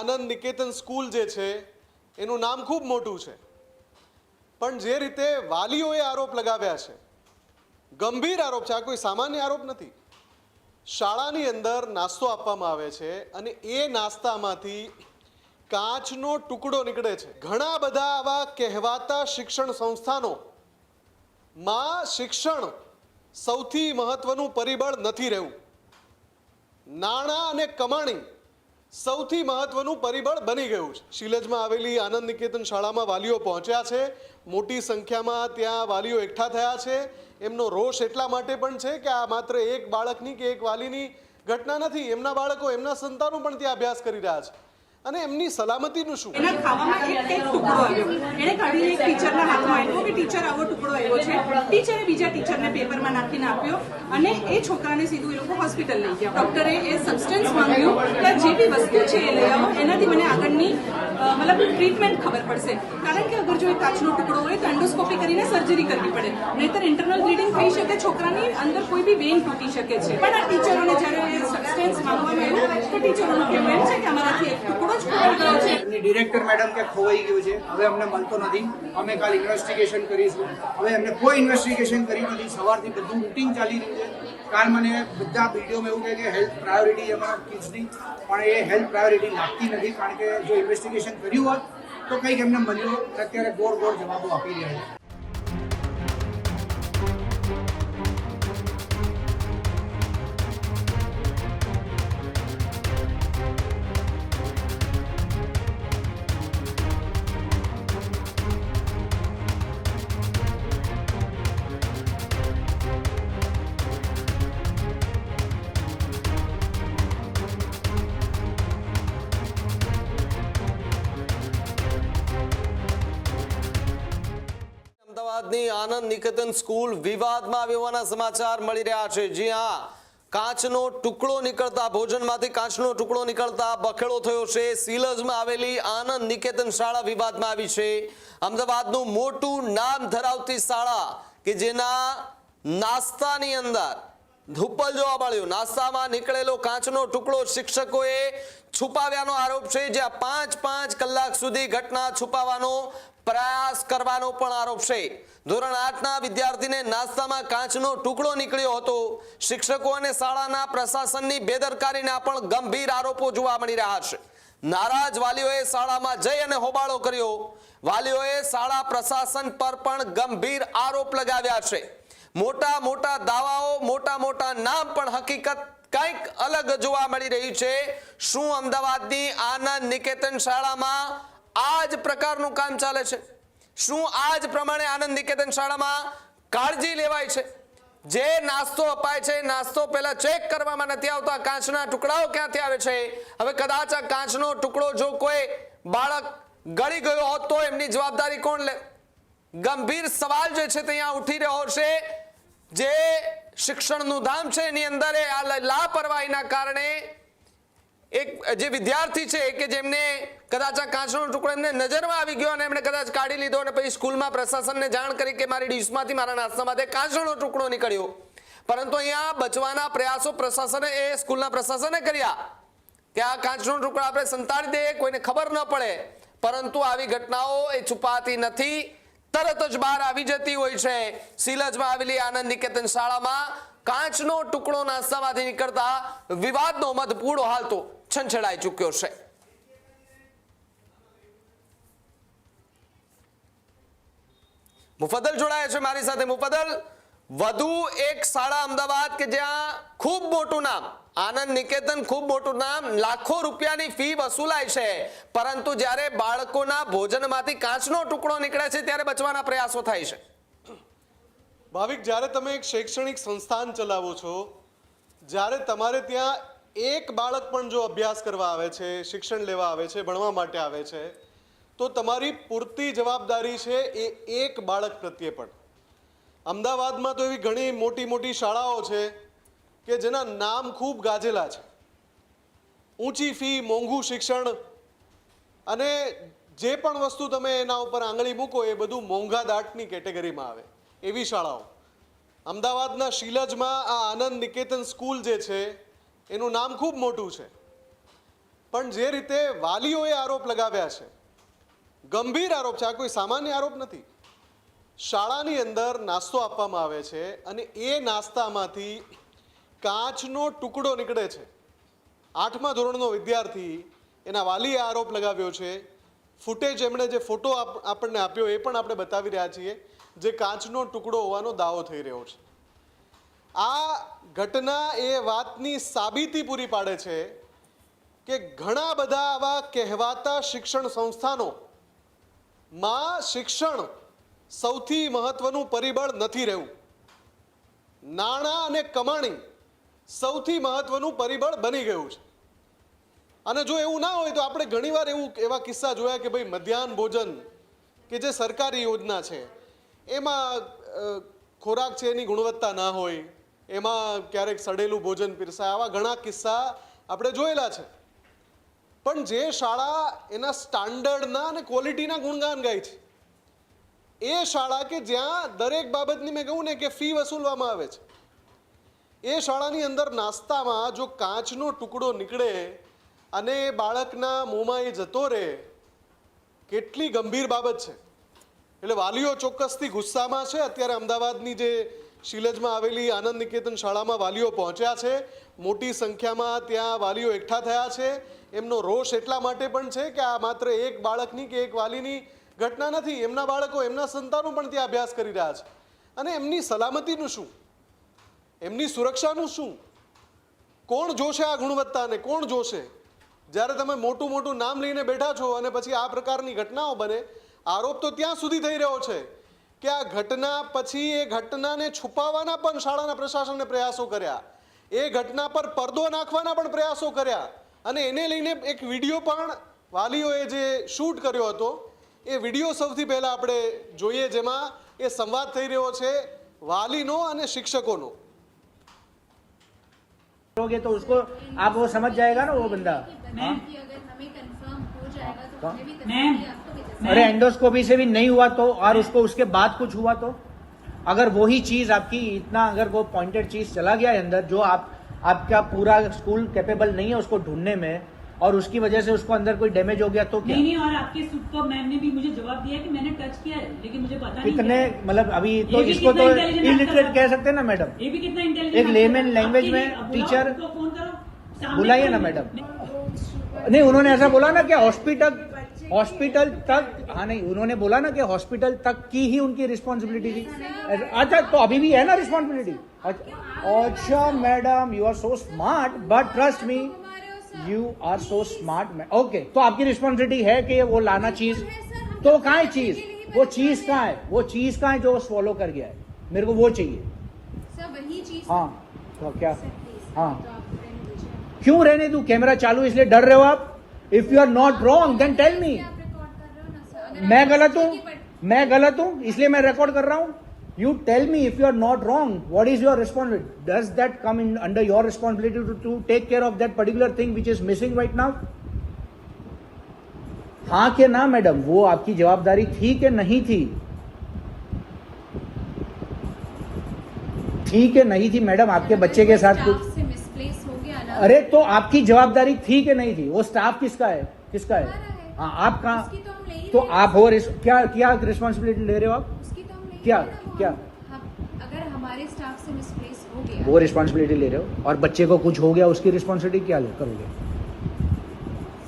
Anand Niketan school જે છે એનું નામ ખૂબ મોટું છે, પણ જે રીતે વાલીઓએ આરોપ લગાવ્યા છે, ગંભીર આરોપ છે, આ કોઈ સામાન્ય આરોપ નથી. શાળાની અંદર નાસ્તો આપવામાં આવે છે અને એ નાસ્તામાંથી કાચનો ટુકડો નીકળે છે. ઘણા બધા આવા કહેવાતા શિક્ષણ સંસ્થાનોમાં શિક્ષણ સૌથી મહત્વનું પરિબળ નથી રહ્યું. નાણાં અને કમાણી સૌથી મહત્વનું પરિબળ બની ગયું છે. શિલજમાં આવેલી આનંદ નિકેતન શાળામાં વાલીઓ પહોંચ્યા છે. મોટી સંખ્યામાં ત્યાં વાલીઓ એકઠા થયા છે. એમનો રોષ એટલા માટે પણ છે કે આ માત્ર એક બાળકની કે એક વાલીની ઘટના નથી. એમના બાળકો, એમના સંતાનો પણ ત્યાં અભ્યાસ કરી રહ્યા છે અને એમની સલામતીનું શું? એના ખાવામાં એક ટુકડો આવ્યો, એને કાઢીને એક ટીચરના હાથમાં આપ્યો કે ટીચર આવો ટુકડો આવ્યો છે. ટીચરે બીજા ટીચરને પેપરમાં નાખીને આપ્યો અને એ છોકરાને સીધું એ લોકો હોસ્પિટલ લઈ ગયા. ડોક્ટરે એ સબસ્ટન્સ માંગ્યું કે જે બી વસ્તુ છે એ લઈ આવો, એનાથી મને આગળની મતલબ ટ્રીટમેન્ટ ખબર પડશે. કારણ કે અગર જો એ કાચનો ટુકડો હોય તો એન્ડોસ્કોપી કરીને સર્જરી કરવી પડે, નહીતર ઇન્ટરનલ બ્લીડિંગ થઈ શકે, છોકરાની અંદર કોઈ બી વેન તૂટી શકે છે. પણ આ ટીચરોને જ્યારે સબસ્ટન્સ માંગવામાં આવ્યું તો ટીચરોનું કહેવું એમ છે કે અમારાથી એક ટુકડો ડિરેક્ટર મેડમ કે ખોવાઈ ગયું છે, હવે અમને મળતો નથી, અમે કાલ ઇન્વેસ્ટિગેશન કરીશું. હવે એમને કોઈ ઇન્વેસ્ટિગેશન કરી નથી. સવારથી બધું રૂટીન ચાલી રહ્યું છે. કાલ મને બધા વિડીયોમાં એવું કહે કે હેલ્થ પ્રાયોરિટી અમારા કિડ્સની, પણ એ હેલ્થ પ્રાયોરિટી લાગતી નથી. કારણ કે જો ઇન્વેસ્ટિગેશન કર્યું હોત તો કંઈક એમને મળ્યું. અત્યારે ગોળ ગોળ જવાબો આપી રહ્યા છે. અમદાવાદની આનંદ નિકેતન સ્કૂલ વિવાદમાં આવી હોવાના સમાચાર મળી રહ્યા છે. જી હા, કાચનો ટુકડો નીકળતા, ભોજનમાંથી કાચનો ટુકડો નીકળતા બખેડો થયો છે. શિલજમાં આવેલી આનંદ નિકેતન શાળા વિવાદમાં આવી છે. અમદાવાદનું મોટું નામ ધરાવતી શાળા કે જેના નાસ્તાની અંદર ધુપ્પલ જોવા મળ્યું. નાસ્તામાં નીકળેલો કાચનો ટુકડો શિક્ષકોએ છુપાવ્યાનો આરોપ છે. જ્યાં 5 કલાક સુધી ઘટના છુપાવવાનો પ્રયાસ કરવાનો પણ આરોપ છે. ધોરણ 8ના વિદ્યાર્થીને નાસ્તામાં કાચનો ટુકડો નીકળ્યો હતો. શિક્ષકો અને શાળાના પ્રશાસનની બેદરકારીના પણ ગંભીર આરોપો જોવા મળી રહ્યા છે. નારાજ વાલીઓએ શાળામાં જઈ અને હોબાળો કર્યો. વાલીઓએ શાળા પ્રશાસન પર પણ ગંભીર આરોપ લગાવ્યા છે. મોટા મોટા દાવાઓ, મોટા મોટા નામ, પણ હકીકત કંઈક અલગ જોવા મળી રહી છે. શું અમદાવાદની આનંદ નિકેતન શાળામાં આ જ પ્રકારનું કામ ચાલે છે? શું આ જ પ્રમાણે આનંદ નિકેતન શાળામાં કાળજી લેવાય છે? જે નાસ્તો અપાય છે, નાસ્તો પહેલા ચેક કરવામાં નથી આવતા. કાચના ટુકડાઓ ક્યાંથી આવે છે? હવે કદાચ આ કાચનો ટુકડો જો કોઈ બાળક ગળી ગયો હોત તો એમની જવાબદારી કોણ લે? ગંભીર સવાલ જે છે ત્યાં ઉઠી રહ્યો છે. જે શિક્ષણનું ધામ છે એની અંદર આ લાપરવાહીના કારણે એક જે વિદ્યાર્થી છે કે જેમને કદાચ આ કાચનો ટુકડો એમને નજરમાં આવી ગયો અને એમણે કદાચ કાઢી લીધો અને પછી સ્કૂલમાં પ્રશાસનને જાણ કરી કે મારી ડીશમાંથી, મારા નાસ્તામાંથી કાચનો ટુકડો નીકળ્યો. પરંતુ અહીંયા બચવાના પ્રયાસો પ્રશાસને, એ સ્કૂલના પ્રશાસને કર્યા કે આ કાચનો ટુકડો આપણે સંતાડી દઈએ, કોઈને ખબર ન પડે. પરંતુ આવી ઘટનાઓ એ છુપાતી નથી, તરત જ બહાર આવી જતી હોય છે. શિલજમાં આવેલી આનંદ નિકેતન શાળામાં કાચનો ટુકડો નાસ્તામાંથી નીકળતા વિવાદનો મધપૂડો હાલ તો છંછેડાઈ ચૂક્યો છે. મુફદ્દલ જોડાયા છે મારી સાથે. મુફદ્દલ, વધુ એક શાળા અમદાવાદ કે જ્યાં ખૂબ મોટું નામ, આનંદ નિકેતન, ખૂબ મોટું નામ, લાખો રૂપિયાની ફી વસૂલાય છે, પરંતુ જ્યારે બાળકોના ભોજનમાંથી કાચનો ટુકડો નીકળે છે ત્યારે બચવાના પ્રયાસો થાય છે. ભાવિક, જ્યારે તમે એક શૈક્ષણિક સંસ્થાન ચલાવો છો, જ્યારે તમારે ત્યાં એક બાળક પણ જો અભ્યાસ કરવા આવે છે, શિક્ષણ લેવા આવે છે, ભણવા માટે આવે છે, તો તમારી પૂરતી જવાબદારી છે એ એક બાળક પ્રત્યે પણ. અમદાવાદમાં તો એવી ઘણી મોટી મોટી શાળાઓ છે કે જેના નામ ખૂબ ગાજેલા છે. ઊંચી ફી, મોંઘું શિક્ષણ અને જે પણ વસ્તુ તમે એના ઉપર આંગળી મૂકો એ બધું મોંઘા દાટની કેટેગરીમાં આવે એવી શાળાઓ. અમદાવાદના શિલજમાં આ આનંદ નિકેતન સ્કૂલ જે છે એનું નામ ખૂબ મોટું છે, પણ જે રીતે વાલીઓએ આરોપ લગાવ્યા છે, ગંભીર આરોપ છે, આ કોઈ સામાન્ય આરોપ નથી. શાળાની અંદર નાસ્તો આપવામાં આવે છે અને એ નાસ્તામાંથી કાચનો ટુકડો નીકળે છે. 8મા ધોરણનો વિદ્યાર્થી, એના વાલીએ આરોપ લગાવ્યો છે. ફૂટેજ, એમણે જે ફોટો આપણને આપ્યો એ પણ આપણે બતાવી રહ્યા છીએ, જે કાચનો ટુકડો હોવાનો દાવો થઈ રહ્યો છે. આ ઘટના એ વાતની સાબિતી પૂરી પાડે છે કે ઘણા બધા આવા કહેવાતા શિક્ષણ સંસ્થાનોમાં શિક્ષણ સૌથી મહત્વનું પરિબળ નથી રહ્યું. નાણાં અને કમાણી સૌથી મહત્વનું પરિબળ બની ગયું છે. અને જો એવું ના હોય તો આપણે ઘણીવાર એવા કિસ્સા જોયા કે ભાઈ મધ્યાહન ભોજન કે જે સરકારી યોજના છે એમાં ખોરાક છે એની ગુણવત્તા ના હોય, એમાં ક્યારેક સડેલું ભોજન પીરસાય, આવા ઘણા કિસ્સા આપણે જોયેલા છે. પણ જે શાળા એના સ્ટાન્ડર્ડના અને ક્વોલિટીના ગુણગાન ગાય છે, એ શાળા કે જ્યાં દરેક બાબતની મેં કહું ને કે ફી વસૂલવામાં આવે છે, એ શાળાની અંદર નાસ્તામાં જો કાચનો ટુકડો નીકળે અને બાળકના મોંમાં એ જતો રહે, કેટલી ગંભીર બાબત છે. એટલે વાલીઓ ચોક્કસથી ગુસ્સામાં છે. અત્યારે અમદાવાદની જે શિલજમાં આવેલી આનંદ નિકેતન શાળામાં વાલીઓ પહોંચ્યા છે. મોટી સંખ્યામાં ત્યાં વાલીઓ એકઠા થયા છે. એમનો રોષ એટલા માટે પણ છે કે આ માત્ર એક બાળકની કે એક વાલીની ઘટના નથી. એમના બાળકો, એમના સંતાનો પણ ત્યાં અભ્યાસ કરી રહ્યા છે. અને એમની સલામતીનું શું, એમની સુરક્ષાનું શું? કોણ જોશે આ ગુણવત્તાને? કોણ જોશે? જ્યારે તમે મોટું મોટું નામ લઈને બેઠા છો અને પછી આ પ્રકારની ઘટનાઓ બને, આરોપ તો ત્યાં સુધી થઈ રહ્યો છે કે આ ઘટના પછી એ ઘટનાને છુપાવવાના પણ શાળાના પ્રશાસને પ્રયાસો કર્યા, એ ઘટના પર પડદો નાખવાના પણ પ્રયાસો કર્યા. અને એને લઈને એક વિડીયો પણ વાલીઓએ જે શૂટ કર્યો હતો, એ વિડીયો સૌથી પહેલાં આપણે જોઈએ, જેમાં એ સંવાદ થઈ રહ્યો છે વાલીનો અને શિક્ષકોનો. तो उसको आप वो समझ जाएगा ना वो बंदा. मैम कि अगर हमें कंफर्म हो जाएगा तो हमें भी तसल्ली अरे एंडोस्कोपी से भी नहीं हुआ तो, और उसको उसके बाद कुछ हुआ तो, अगर वही चीज आपकी इतना, अगर वो पॉइंटेड चीज चला गया है अंदर, जो आपका पूरा स्कूल कैपेबल नहीं है उसको ढूंढने में, और उसकी वजह से उसको अंदर कोई डैमेज हो गया तो क्या? नहीं, और आपके सुपर मैम ने भी मुझे जवाब दिया कि मैंने टच किया है, लेकिन मुझे पता नहीं कितने, क्या है। मतलब अभी तो ये भी इसको कितना तो intelligent इलिटरेट आपका कह सकते हैं ना मैडम. ये भी कितना इंटेलिजेंट, एक layman language में teacher फोन करो, सामने बुलाइए ना खड़े- मैडम. नहीं, उन्होंने ऐसा बोला ना कि हॉस्पिटल तक, हाँ नहीं, उन्होंने बोला ना कि हॉस्पिटल तक की ही उनकी रिस्पॉन्सिबिलिटी थी. अच्छा, तो अभी भी है ना रिस्पॉन्सिबिलिटी? अच्छा madam, you are so smart, but trust me, you are so smart. Okay, तो आपकी रिस्पॉन्सिबिलिटी है कि वो लाना चीज, तो कहाँ है चीज? वो चीज कहाँ है? वो चीज कहाँ है जो स्वॉलो कर गया है? मेरे को वो चाहिए. सर वही चीज हाँ, तो क्या? हाँ, तो आप रहने दीजिए। क्यों रहने दूं? कैमरा चालू इसलिए डर रहे हो आप? If you are not wrong then tell me. आप रिकॉर्ड कर रहे हो ना सर, अगर मैं आप गलत हूँ, बच्चे की मैं गलत हूँ इसलिए मैं रिकॉर्ड कर रहा हूँ. You tell me if you are not wrong, what is your responsibility? Does that come in under your responsibility to take care of that particular thing which is missing right now? हाँ के ना madam, वो आपकी जवाबदारी थी कि नहीं थी? ठीक है, नहीं थी मैडम. आपके बच्चे के साथ कुछ, स्टाफ से मिसप्लेस हो गया ना, अरे तो आपकी जवाबदारी थी कि नहीं थी? वो स्टाफ किसका है? किसका है? हमारा है। हाँ, आप कहाँ? उसकी तो हम ले ही तो रहे आप हो क्या क्या रिस्पॉन्सिबिलिटी ले रहे हो आप? हैं। उसकी तो हम ले ही क्या? रहे हैं ना, वो क्या? अगर हमारे स्टाफ से मिसप्लेस हो गया, वो रिस्पॉन्सिबिलिटी ले रहे हो, और बच्चे को कुछ हो गया उसकी रिस्पॉन्सिबिलिटी क्या करोगे?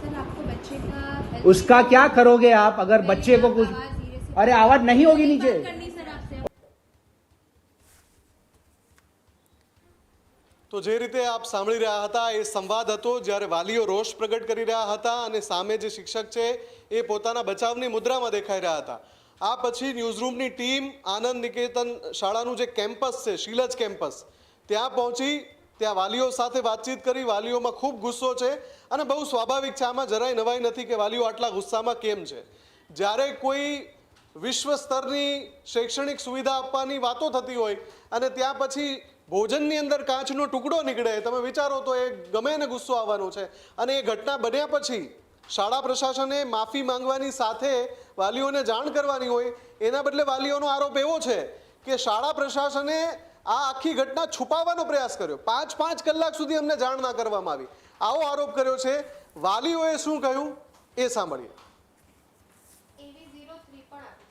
सर आपको बच्चे का उसका क्या करोगे आप अगर बच्चे को कुछ? आवाज धीरे से- अरे आवाज नहीं होगी नीचे. बात करनी सर आपसे। તો જે રીતે આપ સાંભળી રહ્યા હતા એ સંવાદ હતો જ્યારે વાલીઓ રોષ પ્રગટ કરી રહ્યા હતા અને સામે જે શિક્ષક છે એ પોતાના બચાવની મુદ્રામાં દેખાઈ રહ્યા હતા. આ પછી ન્યૂઝરૂમની ટીમ આનંદ નિકેતન શાળાનું જે કેમ્પસ છે, શિલજ કેમ્પસ, ત્યાં પહોંચી, ત્યાં વાલીઓ સાથે વાતચીત કરી. વાલીઓમાં ખૂબ ગુસ્સો છે અને બહુ સ્વાભાવિક છે, આમાં જરાય નવાઈ નથી કે વાલીઓ આટલા ગુસ્સામાં કેમ છે. જ્યારે કોઈ વિશ્વ સ્તરની શૈક્ષણિક સુવિધા આપવાની વાતો થતી હોય અને ત્યાં પછી ભોજનની અંદર કાચનો ટુકડો નીકળે, તમે વિચારો તો એ ગમે એને ગુસ્સો આવવાનો છે. અને એ ઘટના બન્યા પછી શાળા પ્રશાસને માફી માંગવાની સાથે વાલીઓને જાણ કરવાની હોય, એના બદલે વાલીઓનો આરોપ એવો છે કે શાળા પ્રશાસને આ આખી ઘટના છુપાવવાનો પ્રયાસ કર્યો. 5 કલાક સુધી અમને જાણ ના કરવામાં આવી, આવો આરોપ કર્યો છે વાલીઓએ શું કહ્યું એ સાંભળીએ. AV03 પણ આપી.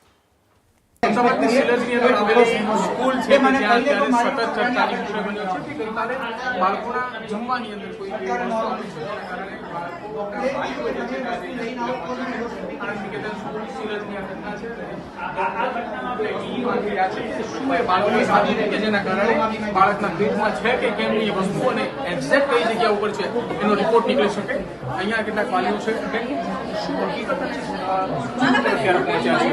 પંચાવનની સિલેબસની અંદર આવેલી સ્કૂલ છે કે જ્યાં અત્યારે સતત ચર્ચાની વિષય બન્યો છે કે ગઈકાલે બાળકોના જમવાની અંદર કોઈ એવી વસ્તુ આવી છે જેના કારણે બાળકોના ભાઈઓ જે છે આણંદ નિકેતન સ્કૂલની સિલેબસની આ ઘટના છે આપણે ઈ માંગી રહ્યા છે કે શું એ બાળકોને સાદી છે કે જેના કારણે બાળકના પેટમાં છે કે કેમ એ વસ્તુ અને એક્ઝેક્ટ કઈ જગ્યા ઉપર છે એનો રિપોર્ટ નીકળી શકે. અહીંયા કેટલાક વાલીઓ છે બેન, શું હકીકત છે અત્યારે પહોંચ્યા છે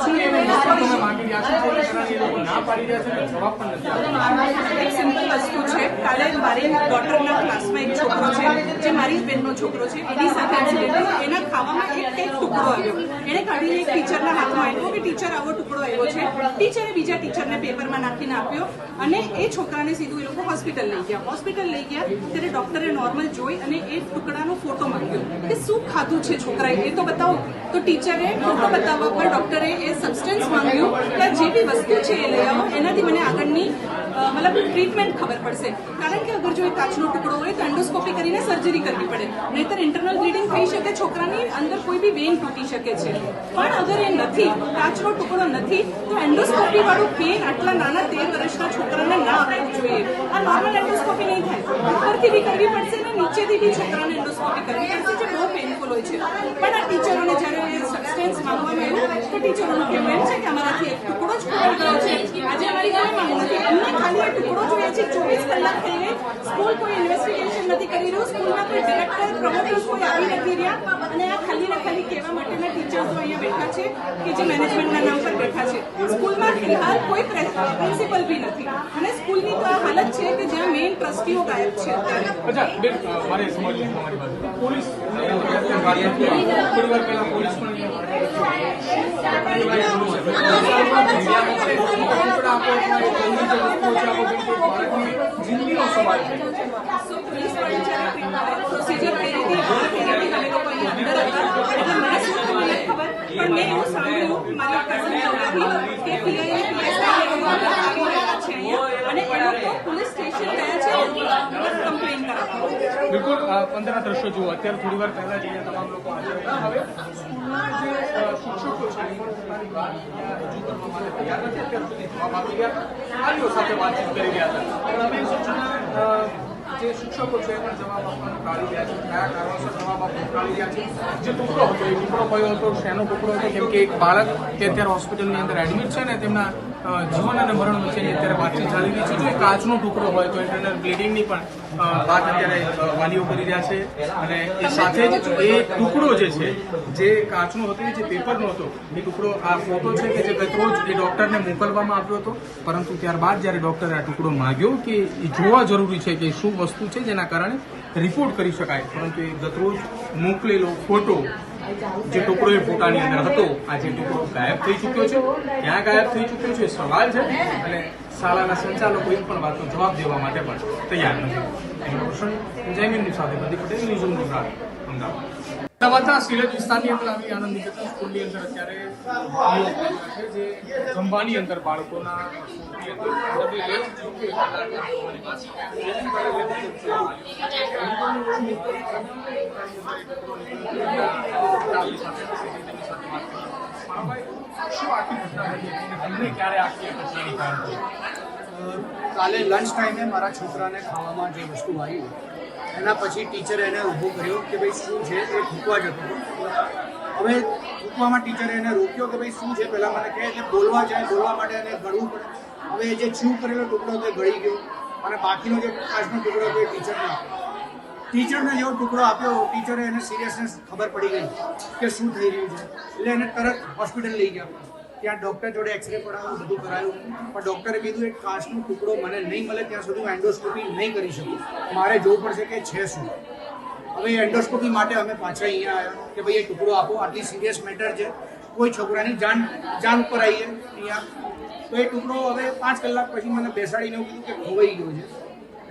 શું એવી વસ્તુ તમે માંગી રહ્યા છો જેના કારણે એ લોકો ના પાડી રહ્યા છે અને જવાબ પણ નથી આપતા? એક સિમ્પલ વસ્તુ છે. કાલે મારી ડોટરના ક્લાસમાં એક છોકરો છે જે મારી જ બહેનનો છોકરો છે, એની સાથે એક્સિડન્ટ એના ખાવામાં એક ટુકડો આવ્યો. એણે કાઢીને એક ટીચરના હાથમાં આપ્યો કે ટીચર આવો ટુકડો આવ્યો છે. ટીચરે બીજા ટીચરને પેપરમાં નાખીને આપ્યો અને એ છોકરાને સીધું એ લોકો હોસ્પિટલ લઈ ગયા. હોસ્પિટલ લઈ ગયા ત્યારે ડોક્ટરે નોર્મલ જોઈ અને એ ટુકડાનો ફોટો માંગ્યો કે શું ખાધું છે છોકરાએ એ તો બતાવો. તો ટીચરે ફોટો બતાવવા પર ડોક્ટરે એ સબસ્ટન્સ માંગ્યું કે જે બી વસ્તુ છે એ લઈ આવો, એનાથી મને આગળની મતલબ ટ્રીટમેન્ટ ખબર પડશે. કારણ કે અગર જો એ કાચનો ટુકડો હોય તો એન્ડોસ્કોપી કરીને સર્જરી કરવી પડે, નહીતર ઇન્ટરનલ બ્લીડિંગ થઈ શકે, છોકરાની અંદર કોઈ બી વેન તૂટી શકે છે. પણ અગર એ નથી, કાચનો ટુકડો નથી, તો એન્ડોસ્કોપી વાળું પેન આટલા નાના 13 વર્ષના છોકરાને ના આપવું જોઈએ. આ નોર્મલ એન્ડોસ્કોપી નહીં થાય, ઉપરથી બી કરવી પડશે ને નીચેથી બી છોકરાને એન્ડોસ્કોપી કરવી પડશે, જે બહુ પેનફુલ હોય છે. પણ આ ટીચરોને જ્યારે સબસ્ટન્સ માંગવામાં આવ્યું તો ટીચરોનું કહેવું એમ છે કે અમારાથી એક ટુકડો જ ખોવાઈ ગયો છે. આજે અમારી કોઈ માંગ નથી, અમને ખાલી એક ટુકડો જોઈએ છે. 24 કલાક થઈ ગઈ, સ્કૂલ કોઈ ઇન્વેસ્ટિગેશન નથી કરી રહ્યું, સ્કૂલમાં કોઈ ડિરેક્ટર પ્રમોટર્સ કોઈ આવી નથી રહ્યા અને આ ખાલી ને ખાલી કહેવા માટેના ટીચર્સ અહીંયા બેઠા છે કે જે મેનેજમેન્ટના નામ પર બેઠા છે. સ્કૂલમાં ફિલહાલ કોઈ પ્રિન્સિપલ બી નથી અને સ્કૂલની તો આ હાલત છે કે જ્યાં મેઇન ટ્રસ્ટીઓ ગાયબ છે અત્યારે. અચ્છા બેન, મારે સમજવું છે તમારી વાત. પોલીસ થોડી વાર પહેલા પોલીસ પણ જિંદગીનો સવાલ છે. પોલીસ વાળી જ્યારે પ્રોસિજર કરી હતી અમે લોકો અહીંયા અંદર હતા એટલે મને શું થયું મને ખબર, પણ મેં એવું સાંભળ્યું મારી કઝન કહેતી કે પીઆઈએ પીએસઆઈ લોકો અંદર આવી રહ્યા છે અહીંયા અને એ લોકો પોલીસ સ્ટેશન ગયા છે કમ્પ્લેન કરાવવા. બિલકુલ 15 દ્રશ્યો જુઓ. અત્યારે થોડી વાર પહેલા જઈએ તમામ લોકો હાજર હતા. હવે સ્કૂલના જે શિક્ષકો છે એ પણ પોતાની વાત રજૂ કરવા માટે તૈયાર નથી. અત્યાર સુધી જવાબ આપી ગયા હતા, વાલીઓ સાથે વાતચીત કરી રહ્યા હતા. પણ અમે જે શિક્ષકો છે એ પણ જવાબ આપવાનું ટાળી રહ્યા છે. કયા કારણોસર જવાબ આપવાનું ટાળી રહ્યા છે? જે ટુકડો હતો એ ટુકડો કયો હતો, શેનો ટુકડો હતો? કેમ કે એક બાળક કે અત્યારે હોસ્પિટલની અંદર એડમિટ છે ને તેમના જીવન અને મરણ વચ્ચેની અત્યારે વાતચીત ચાલી રહી છે. જો એ કાચનો ટુકડો હોય તો ઇન્ટરનલ બ્લીડિંગની પણ વાત અત્યારે વાલીઓ કરી રહ્યા છે અને એ સાથે જ એ ટુકડો જે છે જે કાચનો હતો એ જે પેપરનો હતો એ ટુકડો આ ફોટો છે કે જે ગતરોજ એ ડૉક્ટરને મોકલવામાં આવ્યો હતો, પરંતુ ત્યારબાદ જ્યારે ડૉક્ટરે આ ટુકડો માંગ્યો કે એ જોવા જરૂરી છે કે શું વસ્તુ છે જેના કારણે રિપોર્ટ કરી શકાય, પરંતુ એ ગતરોજ મોકલેલો ફોટો જે ટુકડો એ ફોટાની અંદર હતો આજે ટુકડો ગાયબ થઈ ચૂક્યો છે. ક્યાં ગાયબ થઈ ચૂક્યો છે સવાલ છે અને શાળાના સંચાલકો એક પણ વાતનો જવાબ દેવા માટે પણ તૈયાર નથી. જયમીન સાથે પ્રદીપ પટેલ, ન્યૂઝ ગુજરાત, અમદાવાદ. અમદાવાદના સિલેજ વિસ્તારની અંદર આવી આણંદ નિકેતન સ્કૂલની અંદર અત્યારે વાલીઓ છે જે જમવાની અંદર બાળકોના કાલે લંચ ટાઈમે મારા છોકરાને ખાવામાં જે વસ્તુ આવી એના પછી ટીચરે એને ઊભો કર્યો કે ભાઈ શું છે એ થૂકવા જતો. હવે થૂકવામાં ટીચરે એને રોક્યો કે ભાઈ શું છે, પહેલાં મને કહે એટલે બોલવા જાય, બોલવા માટે એને ગળવું પડે. હવે જે ચ્યુ કરેલો ટુકડો હતો એ ગળી ગયો અને બાકીનો જે કાચનો ટુકડો હતો એ ટીચરને આપ્યો. ટીચરને જેવો ટુકડો આપ્યો ટીચરે એને સિરિયસનેસ ખબર પડી ગઈ કે શું થઈ રહ્યું છે એટલે એને તરત હોસ્પિટલ લઈ ગયા. ત્યાં ડૉક્ટર જોડે એક્સરે પડાવ્યું, બધું કરાયું, પણ ડૉક્ટરે કીધું એક કાચનો ટુકડો મને નહીં મળે ત્યાં સુધી હું એન્ડોસ્કોપી નહીં કરી શકું, મારે જોવું પડશે કે છે શું. હવે એન્ડોસ્કોપી માટે અમે પાછા અહીંયા આવ્યા કે ભાઈ એ ટુકડો આપો, આટલી સિરિયસ મેટર છે, કોઈ છોકરાની જાન ઉપર આવીએ અહીંયા. તો એ ટુકડો હવે 5 કલાક પછી મને બેસાડીને એવું કીધું કે ખોવાઈ ગયો છે.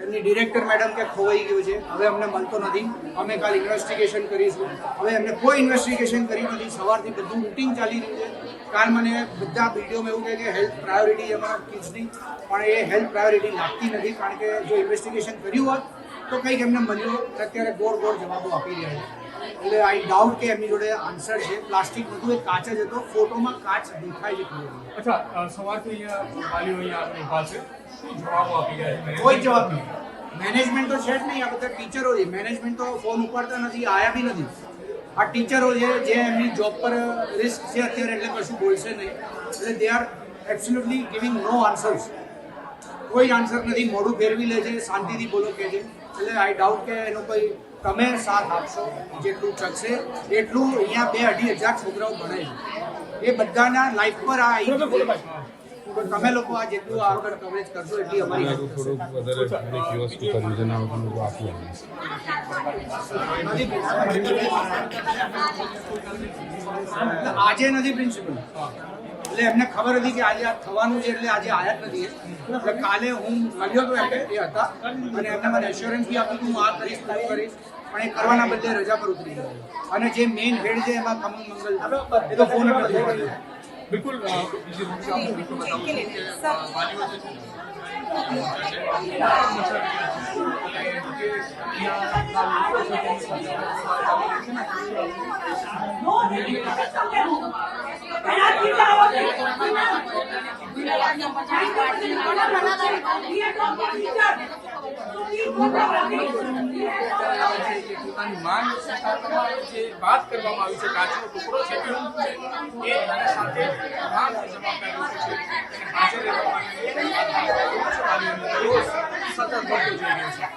એમની ડિરેક્ટર મેડમ કે ખોવાઈ ગયું છે, હવે અમને મળતો નથી, અમે કાલે ઇન્વેસ્ટિગેશન કરીશું. હવે એમને કોઈ ઇન્વેસ્ટિગેશન કરી નથી, સવારથી બધું રૂટિન ચાલી રહ્યું છે. કાલ મને બધા વિડીયોમાં એવું કહે કે હેલ્થ પ્રાયોરિટી અમારા કિડ્સની, પણ એ હેલ્થ પ્રાયોરિટી લાગતી નથી. કારણ કે જો ઇન્વેસ્ટિગેશન કર્યું હોત તો કંઈક એમને મળ્યો અત્યારે ગોળ ગોળ જવાબો આપી રહ્યા છે. એટલે આઈ ડાઉટ કે એમની જોડે આન્સર છે. પ્લાસ્ટિક બધું એક કાચ જ હતો, ફોટોમાં કાચ દેખાય છે clearly. અચ્છા, સવારથી અહીંયા વાલીઓ અહીંયા આપણે ઊભા છે, શું જવાબો આપી રહ્યા છે? કોઈ જવાબ નહીં. મેનેજમેન્ટ તો છે જ નહીં, આ બધા ટીચરો છે. મેનેજમેન્ટ તો ફોન ઉપાડતા નથી, આયા બી નથી. આ ટીચરો છે જે એમની જોબ પર રિસ્ક છે અત્યારે, એટલે કશું બોલશે નહીં. એટલે they are absolutely giving no answers. કોઈ આન્સર નથી, મોઢું ફેરવી લે છે, શાંતિથી બોલો કે છે. એટલે આઈ ડાઉટ કે એનો કોઈ તમે સાથ આપશો જેટલું શકશે એટલું. અહીંયા 2-2.5 હજાર છોકરાઓ ભણે છે, એ બધાના લાઈફ પર આ આવી ગયું. તો તમે લોકો આ જેટલું આગળ કવરેજ કરશો એટલી અમારી હેલ્પ થશે. આજે નથી પ્રિન્સિપલ, એટલે એમને ખબર હતી કે આજે આ થવાનું છે, એટલે આજે આયા જ નથી. એટલે કાલે હું મળ્યો તો એમને, એ હતા, અને એમને મને એશ્યોરન્સ બી આપ્યું કે હું આ કરીશ, પેલું કરીશ, પણ એ કરવાના બદલે રજા પર ઉતરી ગયો. અને જે મેઇન હેડ છે એમાં ખમણ મંગલ એ તો ફોન પર થઈ ગયો. બિલકુલ બીજી રૂપ આપણે બિલકુલ બતાવું છું કે વાલીઓ જે છે પોતાની માંગ જે વાત કરવામાં આવી છે, કાચનો ટુકડો છે કે શું છે, એ અને સાથે તમામ જે જવાબદારીઓ છે એને હાજર રહેવા માટે સતત વધતો જઈ રહ્યો છે.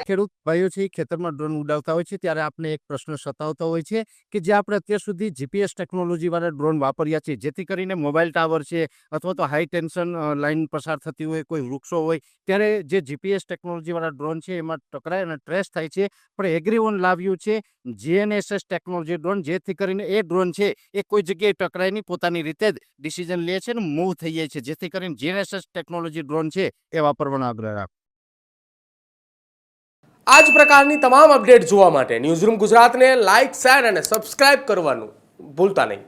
ખેડૂત ભાઈઓ છે ખેતરમાં ડ્રોન ઉડાવતા હોય છે ત્યારે આપણે એક પ્રશ્ન સતાવતો હોય છે કે જે આપણે અત્યાર સુધી જીપીએસ ટેકનોલોજી વાળા ડ્રોન વાપર્યા છે, જેથી કરીને મોબાઈલ ટાવર છે અથવા તો હાઈ ટેન્શન લાઈન પસાર થતી હોય, કોઈ વૃક્ષો હોય, ત્યારે જે જીપીએસ ટેકનોલોજી વાળા ડ્રોન છે એમાં ટકરાય અને ટ્રેસ થાય છે. પણ એગ્રીવન લાવ્યું છે GNSS ટેકનોલોજી ડ્રોન, જેથી કરીને એ ડ્રોન છે એ કોઈ જગ્યાએ ટકરાય નહીં, પોતાની રીતે જ ડિસિઝન લે છે અને મૂવ થઈ જાય છે. જેથી કરીને GNSS ટેકનોલોજી ડ્રોન છે એ વાપરવાનો આગ્રહ રાખો. આ જ પ્રકારની તમામ અપડેટ જોવા માટે ન્યૂઝરૂમ ગુજરાતને લાઇક, શેર અને સબસ્ક્રાઇબ કરવાનું ભૂલતા નહીં.